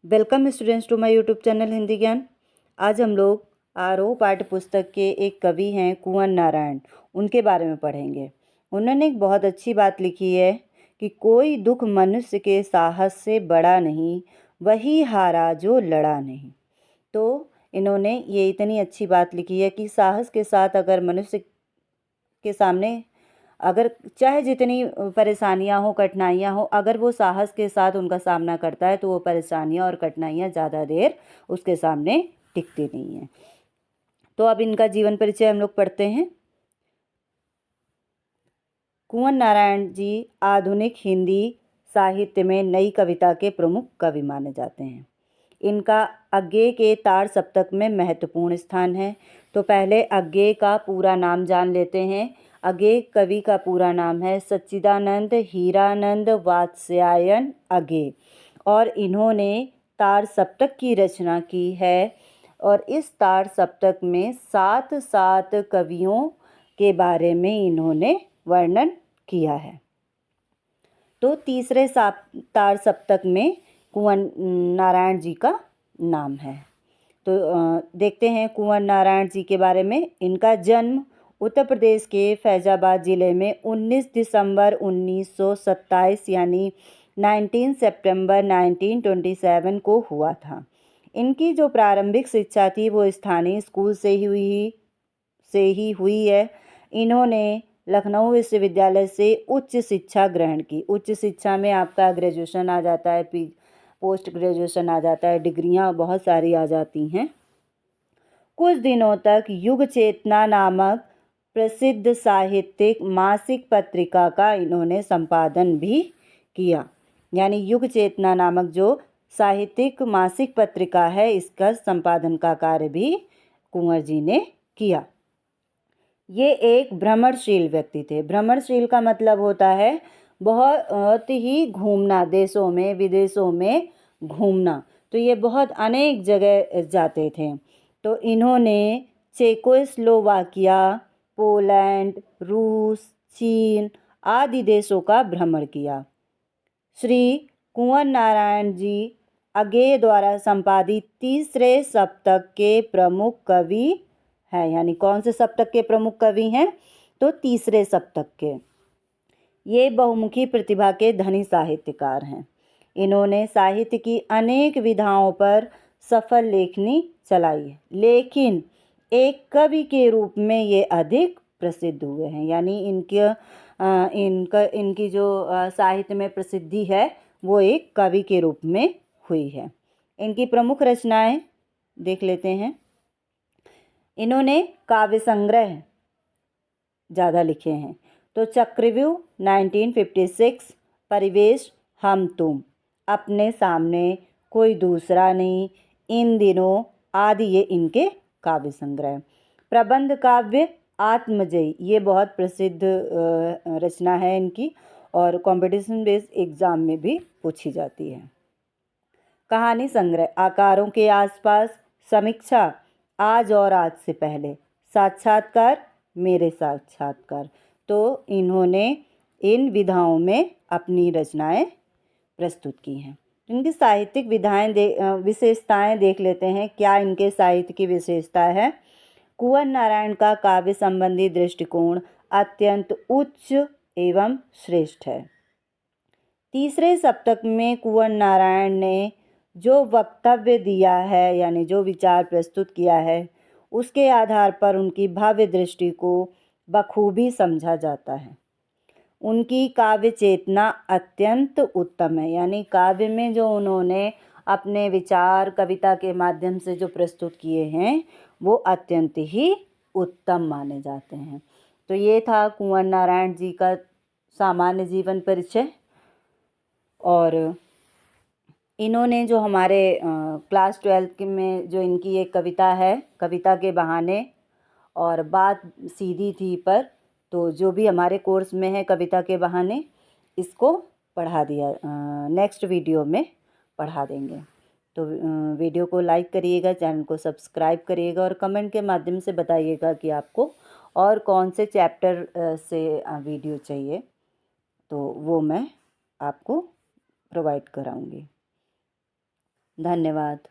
Welcome students to my YouTube channel Hindi Gyan. आज हम लोग आरोह पाठ्य पुस्तक के एक कवि हैं कुंवर नारायण, उनके बारे में पढ़ेंगे। उन्होंने एक बहुत अच्छी बात लिखी है कि कोई दुख मनुष्य के साहस से बड़ा नहीं, वही हारा जो लड़ा नहीं। तो इन्होंने ये इतनी अच्छी बात लिखी है कि साहस के साथ अगर मनुष्य के सामने अगर चाहे जितनी परेशानियां हो, कठिनाइयां हो, अगर वो साहस के साथ उनका सामना करता है तो वो परेशानियां और कठिनाइयां ज़्यादा देर उसके सामने टिकती नहीं हैं। तो अब इनका जीवन परिचय हम लोग पढ़ते हैं। कुंवर नारायण जी आधुनिक हिंदी साहित्य में नई कविता के प्रमुख कवि माने जाते हैं। इनका अज्ञेय के तार सप्तक में महत्वपूर्ण स्थान है। तो पहले अज्ञेय का पूरा नाम जान लेते हैं। अज्ञेय कवि का पूरा नाम है सच्चिदानंद हीरानंद वात्स्यायन अज्ञेय, और इन्होंने तार सप्तक की रचना की है। और इस तार सप्तक में 7 कवियों के बारे में इन्होंने वर्णन किया है। तो तीसरे तार सप्तक में कुंवर नारायण जी का नाम है। तो देखते हैं कुंवर नारायण जी के बारे में। इनका जन्म उत्तर प्रदेश के फैजाबाद ज़िले में 19 दिसंबर 1927 यानी 19 सितंबर 1927 को हुआ था। इनकी जो प्रारंभिक शिक्षा थी वो स्थानीय स्कूल से ही हुई है। इन्होंने लखनऊ विश्वविद्यालय से उच्च शिक्षा ग्रहण की। उच्च शिक्षा में आपका ग्रेजुएशन आ जाता है, पोस्ट ग्रेजुएशन आ जाता है, डिग्रियां बहुत सारी आ जाती हैं। कुछ दिनों तक युग चेतना नामक प्रसिद्ध साहित्यिक मासिक पत्रिका का इन्होंने संपादन भी किया। यानी युग चेतना नामक जो साहित्यिक मासिक पत्रिका है, इसका संपादन का कार्य भी कुंवर जी ने किया। ये एक भ्रमणशील व्यक्ति थे। भ्रमणशील का मतलब होता है बहुत ही घूमना, देशों में विदेशों में घूमना। तो ये बहुत अनेक जगह जाते थे। तो इन्होंने चेकोस्लोवाकिया, पोलैंड, रूस, चीन आदि देशों का भ्रमण किया। श्री कुंवर नारायण जी अज्ञेय द्वारा संपादित तीसरे सप्तक के प्रमुख कवि हैं। यानी कौन से सप्तक के प्रमुख कवि हैं? तो तीसरे सप्तक के। ये बहुमुखी प्रतिभा के धनी साहित्यकार हैं। इन्होंने साहित्य की अनेक विधाओं पर सफल लेखनी चलाई है, लेकिन एक कवि के रूप में ये अधिक प्रसिद्ध हुए हैं। यानी इनकी जो साहित्य में प्रसिद्धि है वो एक कवि के रूप में हुई है। इनकी प्रमुख रचनाएं देख लेते हैं। इन्होंने काव्य संग्रह ज़्यादा लिखे हैं। तो चक्रव्यूह 1956, परिवेश, हम तुम, अपने सामने, कोई दूसरा नहीं, इन दिनों आदि ये इनके काव्य संग्रह। प्रबंध काव्य आत्मजयी, ये बहुत प्रसिद्ध रचना है इनकी और कंपटीशन बेस्ड एग्जाम में भी पूछी जाती है। कहानी संग्रह आकारों के आसपास, समीक्षा, आज और आज से पहले, साक्षात्कार, मेरे साक्षात्कार। तो इन्होंने इन विधाओं में अपनी रचनाएं प्रस्तुत की हैं। इनकी साहित्यिक विशेषताएं देख लेते हैं। क्या इनके साहित्य की विशेषता है? कुंवर नारायण का काव्य संबंधी दृष्टिकोण अत्यंत उच्च एवं श्रेष्ठ है। तीसरे सप्तक में कुंवर नारायण ने जो वक्तव्य दिया है, यानी जो विचार प्रस्तुत किया है, उसके आधार पर उनकी भव्य दृष्टि को बखूबी समझा जाता है। उनकी काव्य चेतना अत्यंत उत्तम है। यानी काव्य में जो उन्होंने अपने विचार कविता के माध्यम से जो प्रस्तुत किए हैं वो अत्यंत ही उत्तम माने जाते हैं। तो ये था कुंवर नारायण जी का सामान्य जीवन परिचय। और इन्होंने जो हमारे क्लास 12 में जो इनकी एक कविता है, कविता के बहाने और बात सीधी थी पर, तो जो भी हमारे कोर्स में है कविता के बहाने, इसको पढ़ा दिया, नेक्स्ट वीडियो में पढ़ा देंगे। तो वीडियो को लाइक करिएगा, चैनल को सब्सक्राइब करिएगा और कमेंट के माध्यम से बताइएगा कि आपको और कौन से चैप्टर से वीडियो चाहिए, तो वो मैं आपको प्रोवाइड कराऊंगी। धन्यवाद।